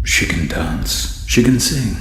She can dance. She can sing.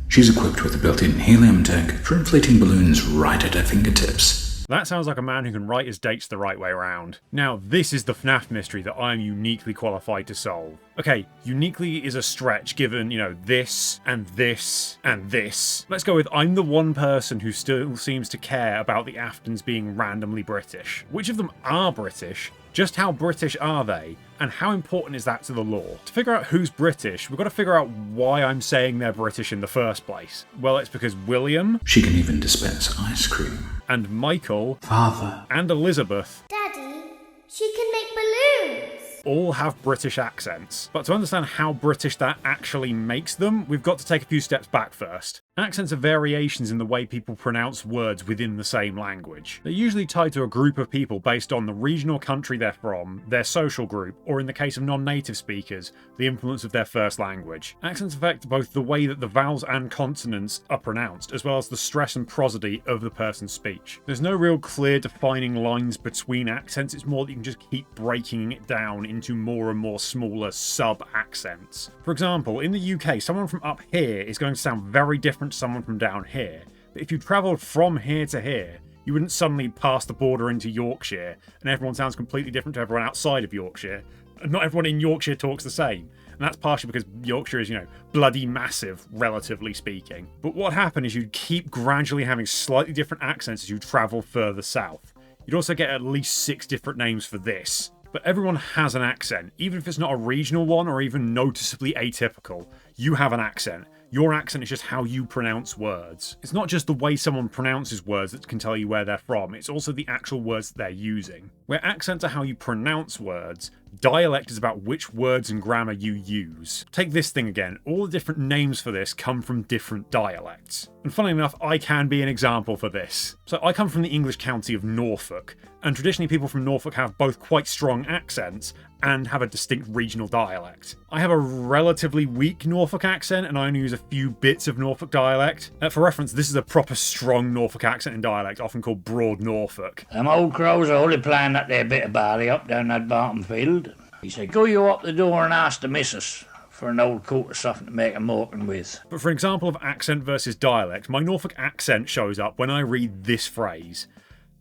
She's equipped with a built-in helium tank for inflating balloons right at her fingertips. That sounds like a man who can write his dates the right way around. Now, this is the FNAF mystery that I am uniquely qualified to solve. Okay, uniquely is a stretch given, this, and this, and this. Let's go with I'm the one person who still seems to care about the Aftons being randomly British. Which of them are British? Just how British are they? And how important is that to the lore? To figure out who's British, we've got to figure out why I'm saying they're British in the first place. Well, it's because William... She can even dispense ice cream. And Michael... Father. And Elizabeth... Daddy, she can make balloons! All have British accents. But to understand how British that actually makes them, we've got to take a few steps back first. Accents are variations in the way people pronounce words within the same language. They're usually tied to a group of people based on the region or country they're from, their social group, or in the case of non-native speakers, the influence of their first language. Accents affect both the way that the vowels and consonants are pronounced, as well as the stress and prosody of the person's speech. There's no real clear defining lines between accents, it's more that you can just keep breaking it down into more and more smaller sub-accents. For example, in the UK, someone from up here is going to sound very different to someone from down here. But if you travelled from here to here, you wouldn't suddenly pass the border into Yorkshire, and everyone sounds completely different to everyone outside of Yorkshire. And not everyone in Yorkshire talks the same. And that's partially because Yorkshire is, bloody massive, relatively speaking. But what happened is you'd keep gradually having slightly different accents as you travel further south. You'd also get at least 6 different names for this. But everyone has an accent, even if it's not a regional one or even noticeably atypical. You have an accent. Your accent is just how you pronounce words. It's not just the way someone pronounces words that can tell you where they're from, it's also the actual words that they're using. Where accents are how you pronounce words, dialect is about which words and grammar you use. Take this thing again, all the different names for this come from different dialects. And funnily enough, I can be an example for this. So I come from the English county of Norfolk, and traditionally people from Norfolk have both quite strong accents and have a distinct regional dialect. I have a relatively weak Norfolk accent and I only use a few bits of Norfolk dialect. For reference, this is a proper strong Norfolk accent and dialect, often called Broad Norfolk. Them old crows are only playing that there bit of barley up down that bottom field. He said, go you up the door and ask the missus for an old coat of something to make a malkin with. But for example of accent versus dialect, my Norfolk accent shows up when I read this phrase.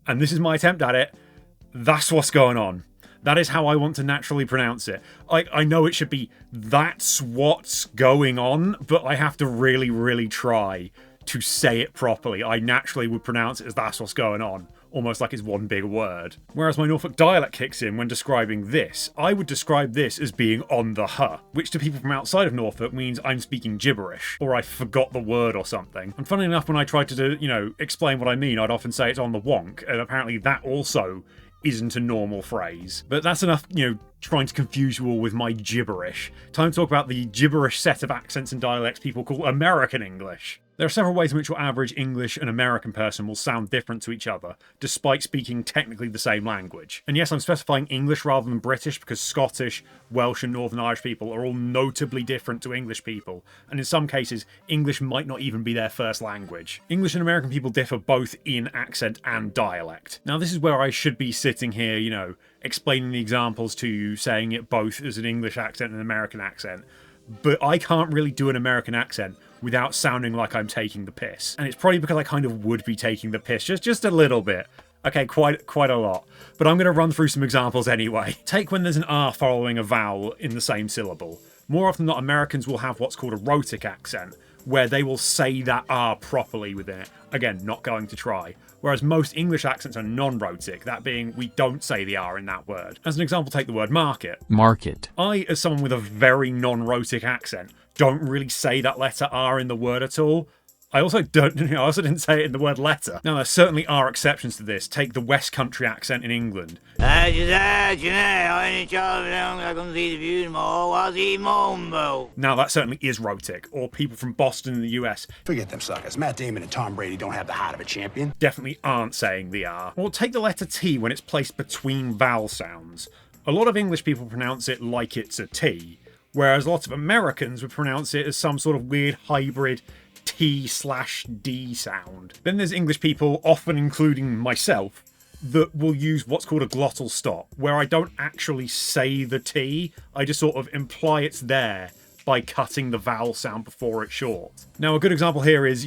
And this is my attempt at it. That's what's going on. That is how I want to naturally pronounce it. I know it should be that's what's going on, but I have to really, really try to say it properly. I naturally would pronounce it as that's what's going on, almost like it's one big word. Whereas my Norfolk dialect kicks in when describing this. I would describe this as being on the huh, which to people from outside of Norfolk means I'm speaking gibberish, or I forgot the word or something. And funnily enough, when I try to, explain what I mean, I'd often say it's on the wonk, and apparently that also isn't a normal phrase. But that's enough, trying to confuse you all with my gibberish. Time to talk about the gibberish set of accents and dialects people call American English. There are several ways in which your average English and American person will sound different to each other, despite speaking technically the same language. And yes, I'm specifying English rather than British because Scottish, Welsh and Northern Irish people are all notably different to English people, and in some cases, English might not even be their first language. English and American people differ both in accent and dialect. Now this is where I should be sitting here, explaining the examples to you, saying it both as an English accent and an American accent. But I can't really do an American accent without sounding like I'm taking the piss. And it's probably because I kind of would be taking the piss, just a little bit. Okay, quite a lot. But I'm going to run through some examples anyway. Take when there's an R following a vowel in the same syllable. More often than not, Americans will have what's called a rhotic accent, where they will say that R properly within it. Again, not going to try. Whereas most English accents are non-rhotic, that being we don't say the R in that word. As an example, take the word market. Market. I, as someone with a very non-rhotic accent, don't really say that letter R in the word at all. I also didn't say it in the word letter. Now, there certainly are exceptions to this. Take the West Country accent in England. Now, that certainly is rhotic. Or people from Boston in the US. Forget them suckers. Matt Damon and Tom Brady don't have the heart of a champion. Definitely aren't saying the R. Or take the letter T when it's placed between vowel sounds. A lot of English people pronounce it like it's a T, whereas lots of Americans would pronounce it as some sort of weird hybrid T/D sound. Then there's English people, often including myself, that will use what's called a glottal stop, where I don't actually say the T, I just sort of imply it's there by cutting the vowel sound before it's short. Now, a good example here is,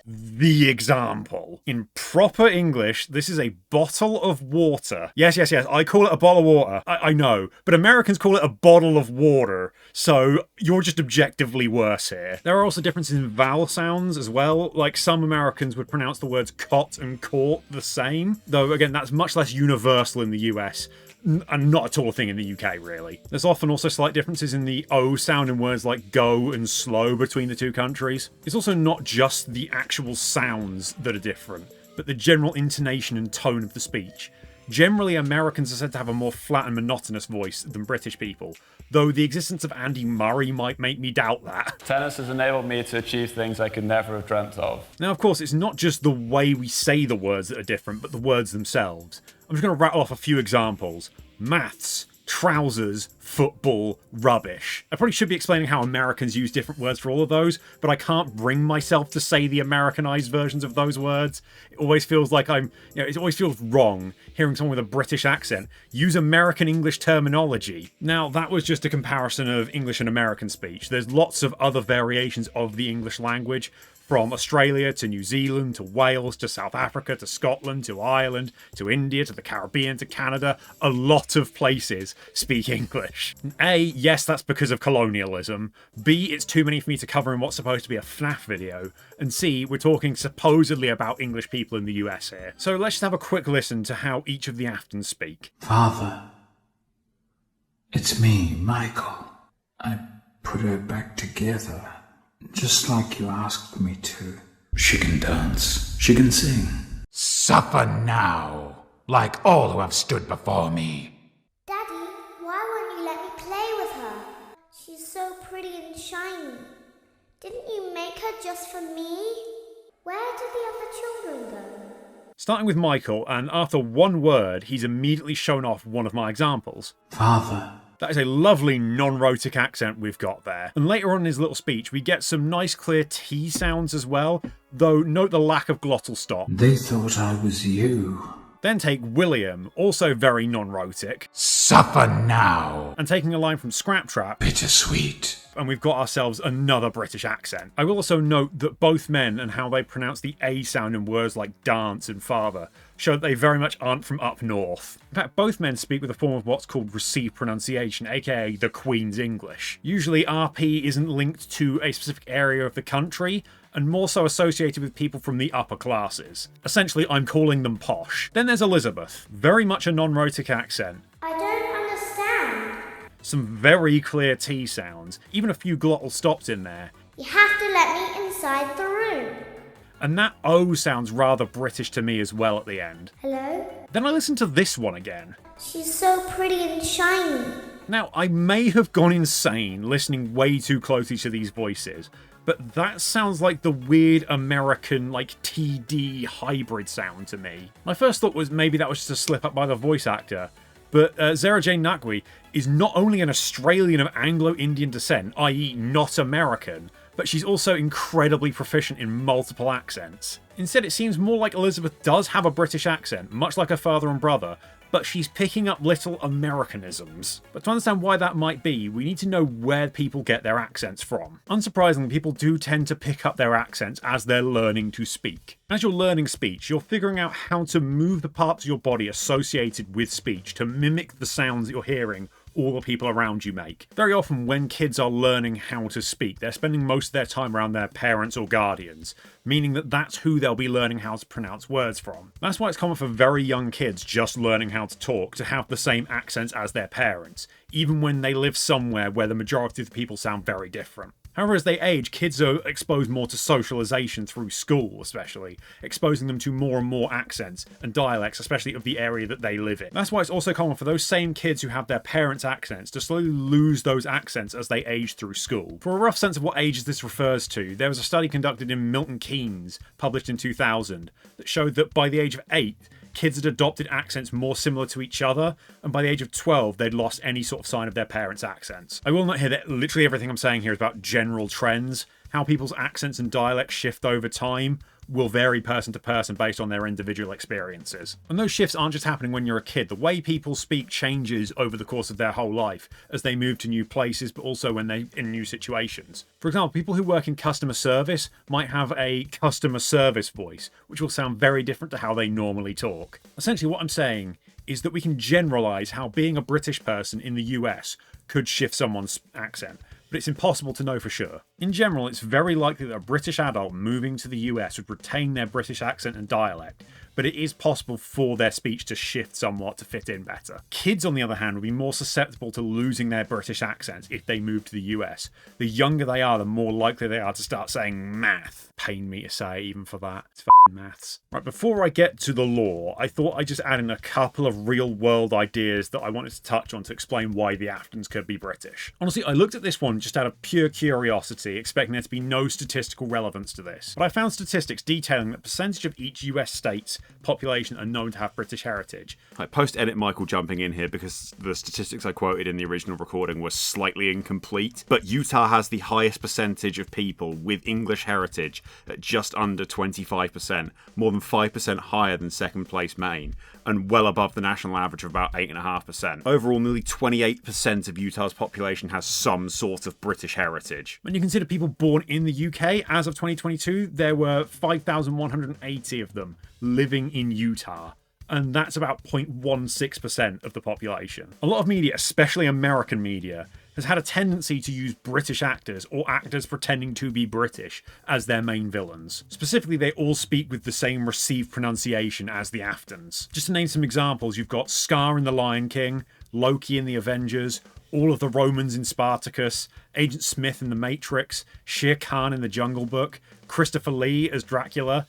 the example. In proper English, this is a bottle of water. Yes, I call it a bottle of water. I know. But Americans call it a bottle of water. So you're just objectively worse here. There are also differences in vowel sounds as well. Like some Americans would pronounce the words cot and court the same. Though, again, that's much less universal in the US. And not at all a thing in the UK, really. There's often also slight differences in the O sound in words like go and slow between the two countries. It's also not just the actual sounds that are different, but the general intonation and tone of the speech. Generally, Americans are said to have a more flat and monotonous voice than British people, though the existence of Andy Murray might make me doubt that. Tennis has enabled me to achieve things I could never have dreamt of. Now, of course, it's not just the way we say the words that are different, but the words themselves. I'm just going to rattle off a few examples. Maths, trousers, football, rubbish. I probably should be explaining how Americans use different words for all of those, but I can't bring myself to say the Americanized versions of those words. It always feels like it always feels wrong hearing someone with a British accent use American English terminology. Now, that was just a comparison of English and American speech. There's lots of other variations of the English language, from Australia to New Zealand to Wales to South Africa to Scotland to Ireland to India to the Caribbean to Canada. A lot of places speak English. A, yes, that's because of colonialism. B, it's too many for me to cover in what's supposed to be a FNAF video. And C, we're talking supposedly about English people in the US here. So let's just have a quick listen to how each of the Aftons speak. Father, it's me, Michael. I put her back together. Just like you asked me to. She can dance. She can sing. Suffer now, like all who have stood before me. Daddy, why won't you let me play with her? She's so pretty and shiny. Didn't you make her just for me? Where did the other children go? Starting with Michael, and after one word, he's immediately shown off one of my examples. Father. That is a lovely non-rhotic accent we've got there. And later on in his little speech, we get some nice clear T sounds as well, though note the lack of glottal stop. They thought I was you. Then take William, also very non-rhotic. Suffer now. And taking a line from Scraptrap. Bittersweet. And we've got ourselves another British accent. I will also note that both men and how they pronounce the A sound in words like dance and father show that they very much aren't from up north. In fact, both men speak with a form of what's called received pronunciation, aka the Queen's English. Usually RP isn't linked to a specific area of the country, and more so associated with people from the upper classes. Essentially, I'm calling them posh. Then there's Elizabeth, very much a non-rhotic accent. I don't understand. Some very clear T sounds, even a few glottal stops in there. You have to let me inside the room. And that O sounds rather British to me as well at the end. Hello? Then I listened to this one again. She's so pretty and shiny. Now, I may have gone insane listening way too closely to these voices, but that sounds like the weird American, TD hybrid sound to me. My first thought was maybe that was just a slip up by the voice actor, but Sarah Jane Naqvi is not only an Australian of Anglo-Indian descent, i.e. not American, but she's also incredibly proficient in multiple accents. Instead, it seems more like Elizabeth does have a British accent, much like her father and brother, but she's picking up little Americanisms. But to understand why that might be, we need to know where people get their accents from. Unsurprisingly, people do tend to pick up their accents as they're learning to speak. As you're learning speech, you're figuring out how to move the parts of your body associated with speech to mimic the sounds that you're hearing all the people around you make. Very often when kids are learning how to speak, they're spending most of their time around their parents or guardians, meaning that that's who they'll be learning how to pronounce words from. That's why it's common for very young kids just learning how to talk to have the same accents as their parents, even when they live somewhere where the majority of the people sound very different. However, as they age, kids are exposed more to socialization through school, especially, exposing them to more and more accents and dialects, especially of the area that they live in. That's why it's also common for those same kids who have their parents' accents to slowly lose those accents as they age through school. For a rough sense of what ages this refers to, there was a study conducted in Milton Keynes, published in 2000, that showed that by the age of 8, kids had adopted accents more similar to each other, and by the age of 12, they'd lost any sort of sign of their parents' accents. I will note here that literally everything I'm saying here is about general trends, how people's accents and dialects shift over time, will vary person to person based on their individual experiences. And those shifts aren't just happening when you're a kid. The way people speak changes over the course of their whole life as they move to new places, but also when they're in new situations. For example, people who work in customer service might have a customer service voice, which will sound very different to how they normally talk. Essentially, what I'm saying is that we can generalize how being a British person in the US could shift someone's accent, but it's impossible to know for sure. In general, it's very likely that a British adult moving to the US would retain their British accent and dialect, but it is possible for their speech to shift somewhat to fit in better. Kids, on the other hand, would be more susceptible to losing their British accents if they move to the US. The younger they are, the more likely they are to start saying math. Pain me to say, even for that. It's f***ing maths. Right, before I get to the lore, I thought I'd just add in a couple of real-world ideas that I wanted to touch on to explain why the Aftons could be British. Honestly, I looked at this one just out of pure curiosity, expecting there to be no statistical relevance to this. But I found statistics detailing the percentage of each US state's population are known to have British heritage. Post-edit Michael jumping in here because the statistics I quoted in the original recording were slightly incomplete, but Utah has the highest percentage of people with English heritage at just under 25%, more than 5% higher than second place Maine, and well above the national average of about 8.5%. Overall, nearly 28% of Utah's population has some sort of British heritage. When you consider people born in the UK, as of 2022, there were 5,180 of them living in Utah. And that's about 0.16% of the population. A lot of media, especially American media, has had a tendency to use British actors or actors pretending to be British as their main villains. Specifically, they all speak with the same received pronunciation as the Aftons. Just to name some examples, you've got Scar in The Lion King, Loki in The Avengers, all of the Romans in Spartacus, Agent Smith in The Matrix, Shere Khan in The Jungle Book, Christopher Lee as Dracula,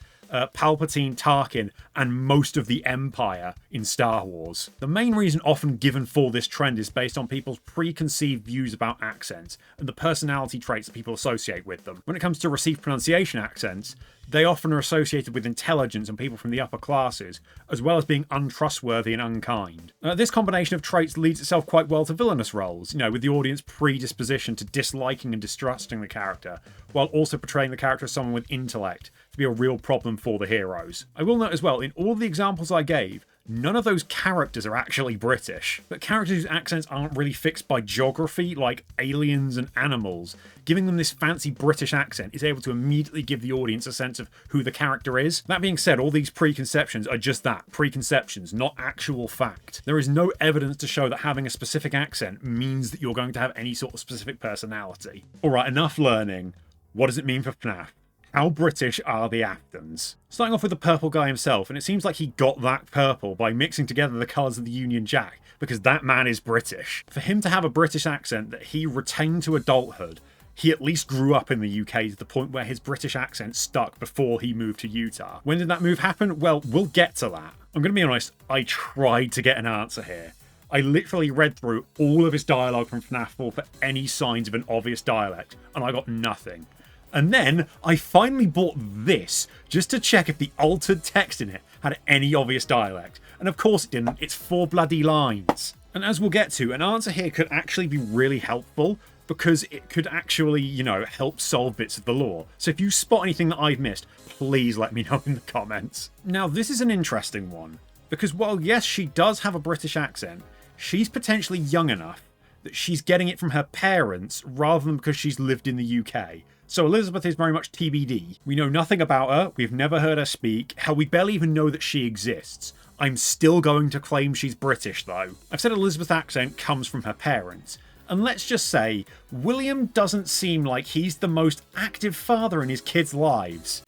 Palpatine, Tarkin, and most of the Empire in Star Wars. The main reason often given for this trend is based on people's preconceived views about accents and the personality traits that people associate with them. When it comes to received pronunciation accents, they often are associated with intelligence and people from the upper classes, as well as being untrustworthy and unkind. This combination of traits leads itself quite well to villainous roles, with the audience predisposition to disliking and distrusting the character, while also portraying the character as someone with intellect to be a real problem for the heroes. I will note as well, in all the examples I gave, none of those characters are actually British, but characters whose accents aren't really fixed by geography, like aliens and animals. Giving them this fancy British accent is able to immediately give the audience a sense of who the character is. That being said, all these preconceptions are just that, preconceptions, not actual fact. There is no evidence to show that having a specific accent means that you're going to have any sort of specific personality. Alright, enough learning. What does it mean for FNAF? How British are the Aftons? Starting off with the purple guy himself, and it seems like he got that purple by mixing together the colours of the Union Jack, because that man is British. For him to have a British accent that he retained to adulthood, he at least grew up in the UK to the point where his British accent stuck before he moved to Utah. When did that move happen? Well, we'll get to that. I'm going to be honest, I tried to get an answer here. I literally read through all of his dialogue from FNAF 4 for any signs of an obvious dialect, and I got nothing. And then I finally bought this just to check if the altered text in it had any obvious dialect. And of course it didn't, it's 4 bloody lines. And as we'll get to, an answer here could actually be really helpful because it could actually, help solve bits of the lore. So if you spot anything that I've missed, please let me know in the comments. Now this is an interesting one, because while yes, she does have a British accent, she's potentially young enough that she's getting it from her parents rather than because she's lived in the UK. So Elizabeth is very much TBD. We know nothing about her, we've never heard her speak, hell, we barely even know that she exists. I'm still going to claim she's British though. I've said Elizabeth's accent comes from her parents, and let's just say, William doesn't seem like he's the most active father in his kids' lives.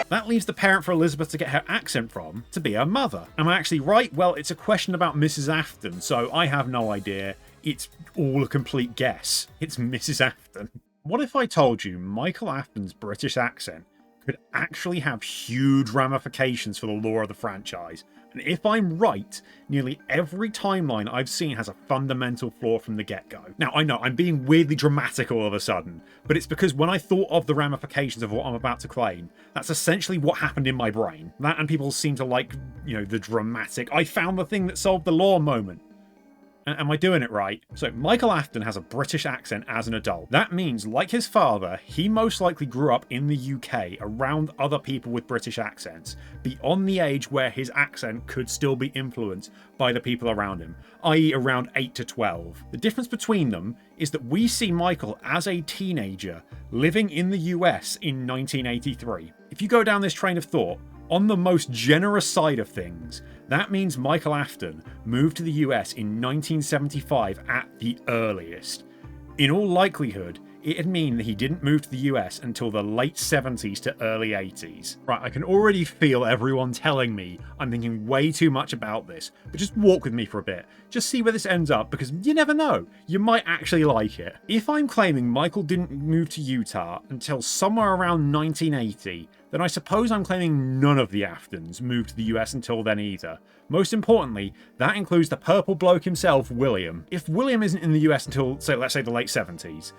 That leaves the parent for Elizabeth to get her accent from to be her mother. Am I actually right? Well, it's a question about Mrs. Afton, so I have no idea. It's all a complete guess. It's Mrs. Afton. What if I told you Michael Afton's British accent could actually have huge ramifications for the lore of the franchise? And if I'm right, nearly every timeline I've seen has a fundamental flaw from the get-go. Now, I know, I'm being weirdly dramatic all of a sudden, but it's because when I thought of the ramifications of what I'm about to claim, that's essentially what happened in my brain. That and people seem to like, the dramatic, I found the thing that solved the lore moment. Am I doing it right? So Michael Afton has a British accent as an adult. That means, like his father, he most likely grew up in the UK around other people with British accents, beyond the age where his accent could still be influenced by the people around him, i.e. around 8 to 12. The difference between them is that we see Michael as a teenager living in the US in 1983. If you go down this train of thought, on the most generous side of things, that means Michael Afton moved to the US in 1975 at the earliest. In all likelihood, it'd mean that he didn't move to the US until the late 70s to early 80s. Right, I can already feel everyone telling me I'm thinking way too much about this, but just walk with me for a bit. Just see where this ends up, because you never know. You might actually like it. If I'm claiming Michael didn't move to Utah until somewhere around 1980, then I suppose I'm claiming none of the Aftons moved to the US until then either. Most importantly, that includes the purple bloke himself, William. If William isn't in the US until, say, let's say the late 70s,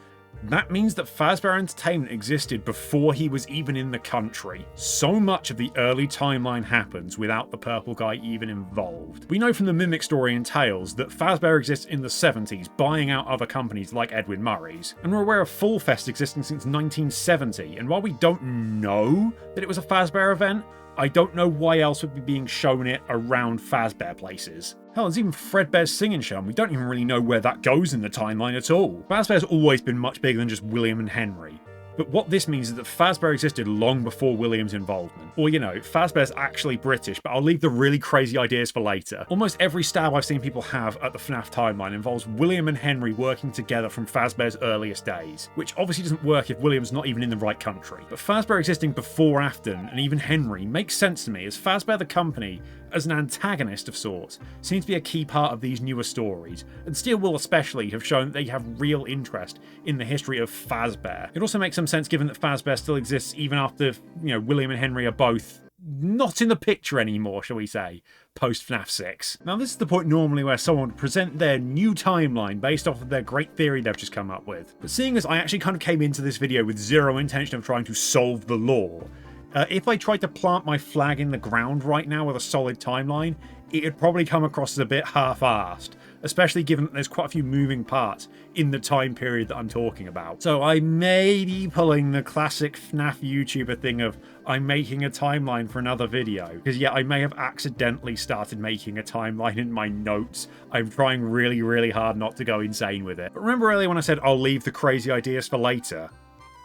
that means that Fazbear Entertainment existed before he was even in the country. So much of the early timeline happens without the purple guy even involved. We know from the Mimic story and Tales that Fazbear exists in the 70s, buying out other companies like Edwin Murray's, and we're aware of Full Fest existing since 1970, and while we don't know that it was a Fazbear event, I don't know why else would be being shown it around Fazbear places. Hell, there's even Fredbear's singing show, and we don't even really know where that goes in the timeline at all. Fazbear's always been much bigger than just William and Henry. But what this means is that Fazbear existed long before William's involvement. Or, you know, Fazbear's actually British, but I'll leave the really crazy ideas for later. Almost every stab I've seen people have at the FNAF timeline involves William and Henry working together from Fazbear's earliest days, which obviously doesn't work if William's not even in the right country. But Fazbear existing before Afton, and even Henry, makes sense to me, as Fazbear the company, as an antagonist of sorts, seems to be a key part of these newer stories, and Steel Wool especially have shown that they have real interest in the history of Fazbear. It also makes some sense given that Fazbear still exists even after, you know, William and Henry are both not in the picture anymore, shall we say, post FNAF 6. Now this is the point normally where someone would present their new timeline based off of their great theory they've just come up with. But seeing as I actually kind of came into this video with zero intention of trying to solve the lore, if I tried to plant my flag in the ground right now with a solid timeline, it'd probably come across as a bit half-arsed, especially given that there's quite a few moving parts in the time period that I'm talking about. So I may be pulling the classic FNAF YouTuber thing of I'm making a timeline for another video, because yeah, I may have accidentally started making a timeline in my notes. I'm trying really, really hard not to go insane with it. But remember earlier when I said I'll leave the crazy ideas for later?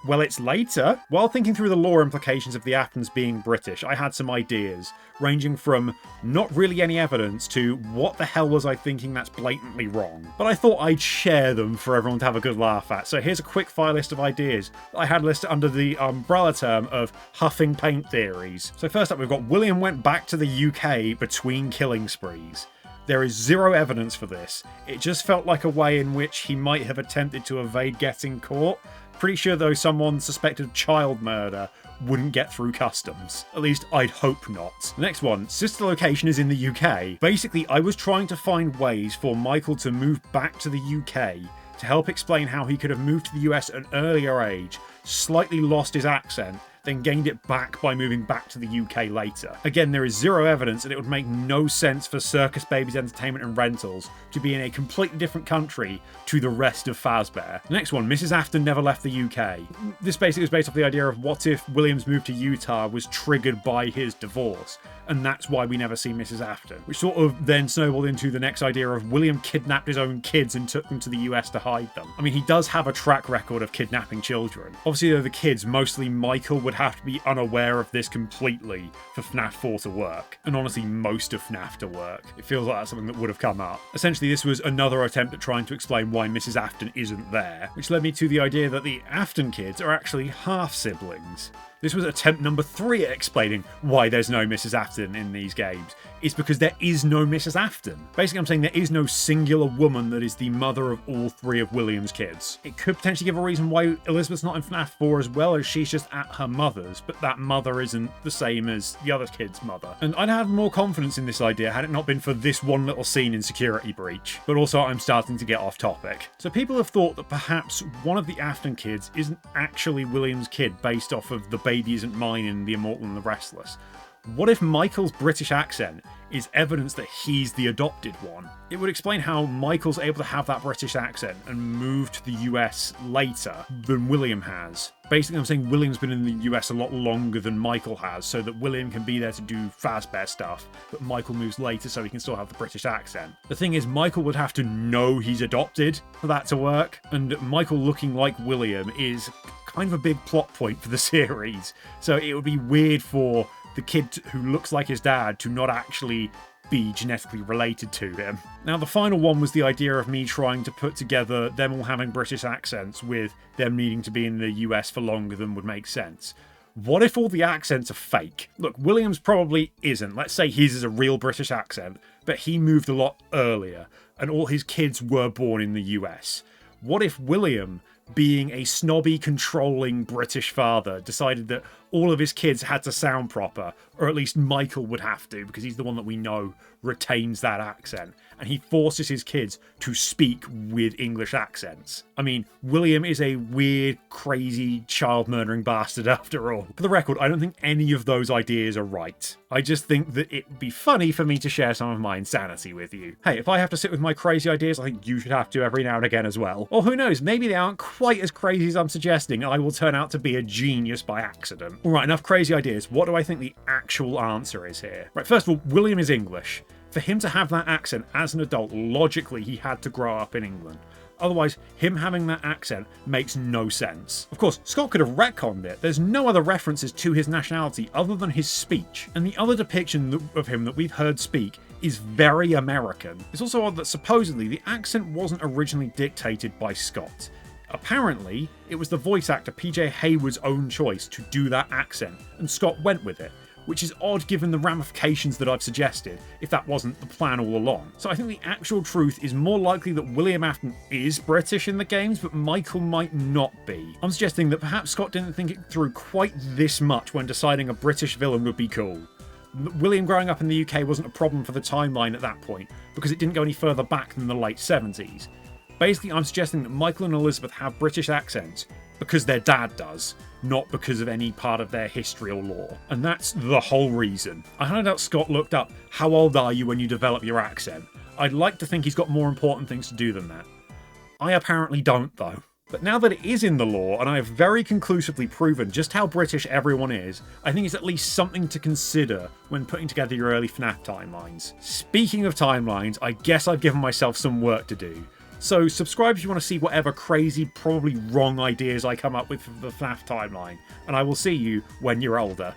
Well, it's later. While thinking through the lore implications of the Aftons being British, I had some ideas, ranging from not really any evidence to what the hell was I thinking that's blatantly wrong. But I thought I'd share them for everyone to have a good laugh at. So here's a quick fire list of ideas that I had listed under the umbrella term of huffing paint theories. So first up, we've got William went back to the UK between killing sprees. There is zero evidence for this. It just felt like a way in which he might have attempted to evade getting caught. Pretty sure though someone suspected of child murder wouldn't get through customs. At least I'd hope not. The next one, sister location is in the UK. Basically, I was trying to find ways for Michael to move back to the UK to help explain how he could have moved to the US at an earlier age, slightly lost his accent, then gained it back by moving back to the UK later. Again, there is zero evidence, and it would make no sense for Circus Babies Entertainment and Rentals to be in a completely different country to the rest of Fazbear. The next one, Mrs. Afton never left the UK. This basically was based off the idea of what if William's move to Utah was triggered by his divorce, and that's why we never see Mrs. Afton, which sort of then snowballed into the next idea of William kidnapped his own kids and took them to the US to hide them. I mean, he does have a track record of kidnapping children. Obviously, though, the kids, mostly Michael, would have to be unaware of this completely for FNAF 4 to work, and honestly most of FNAF to work. It feels like that's something that would have come up. Essentially, this was another attempt at trying to explain why Mrs. Afton isn't there, which led me to the idea that the Afton kids are actually half-siblings. This was attempt number 3 at explaining why there's no Mrs. Afton in these games. It's because there is no Mrs. Afton. Basically, I'm saying there is no singular woman that is the mother of all 3 of William's kids. It could potentially give a reason why Elizabeth's not in FNAF 4 as well, as she's just at her mother's, but that mother isn't the same as the other kid's mother. And I'd have more confidence in this idea had it not been for this one little scene in Security Breach. But also, I'm starting to get off topic. So people have thought that perhaps one of the Afton kids isn't actually William's kid based off of the baby isn't mine in The Immortal and the Restless. What if Michael's British accent is evidence that he's the adopted one? It would explain how Michael's able to have that British accent and move to the US later than William has. Basically, I'm saying William's been in the US a lot longer than Michael has, so that William can be there to do Fazbear stuff, but Michael moves later so he can still have the British accent. The thing is, Michael would have to know he's adopted for that to work, and Michael looking like William is kind of a big plot point for the series, so it would be weird for the kid who looks like his dad to not actually be genetically related to him. Now, the final one was the idea of me trying to put together them all having British accents with them needing to be in the US for longer than would make sense. What if all the accents are fake? Look, William's probably isn't. Let's say his is a real British accent, but he moved a lot earlier, and all his kids were born in the US. What if William, being a snobby, controlling British father, decided that all of his kids had to sound proper, or at least Michael would have to, because he's the one that we know retains that accent, and he forces his kids to speak with English accents? I mean, William is a weird, crazy, child-murdering bastard after all. For the record, I don't think any of those ideas are right. I just think that it'd be funny for me to share some of my insanity with you. Hey, if I have to sit with my crazy ideas, I think you should have to every now and again as well. Or who knows, maybe they aren't quite as crazy as I'm suggesting, and I will turn out to be a genius by accident. Alright, enough crazy ideas. What do I think the actual answer is here? Right, first of all, William is English. For him to have that accent as an adult, logically he had to grow up in England. Otherwise, him having that accent makes no sense. Of course, Scott could have retconned it. There's no other references to his nationality other than his speech. And the other depiction of him that we've heard speak is very American. It's also odd that supposedly the accent wasn't originally dictated by Scott. Apparently, it was the voice actor PJ Hayward's own choice to do that accent, and Scott went with it, which is odd given the ramifications that I've suggested, if that wasn't the plan all along. So I think the actual truth is more likely that William Afton is British in the games, but Michael might not be. I'm suggesting that perhaps Scott didn't think it through quite this much when deciding a British villain would be cool. William growing up in the UK wasn't a problem for the timeline at that point, because it didn't go any further back than the late 70s. Basically, I'm suggesting that Michael and Elizabeth have British accents because their dad does, not because of any part of their history or lore. And that's the whole reason. I highly doubt Scott looked up, how old are you when you develop your accent? I'd like to think he's got more important things to do than that. I apparently don't, though. But now that it is in the lore, and I have very conclusively proven just how British everyone is, I think it's at least something to consider when putting together your early FNAF timelines. Speaking of timelines, I guess I've given myself some work to do. So subscribe if you want to see whatever crazy, probably wrong ideas I come up with for the FNAF timeline, and I will see you when you're older.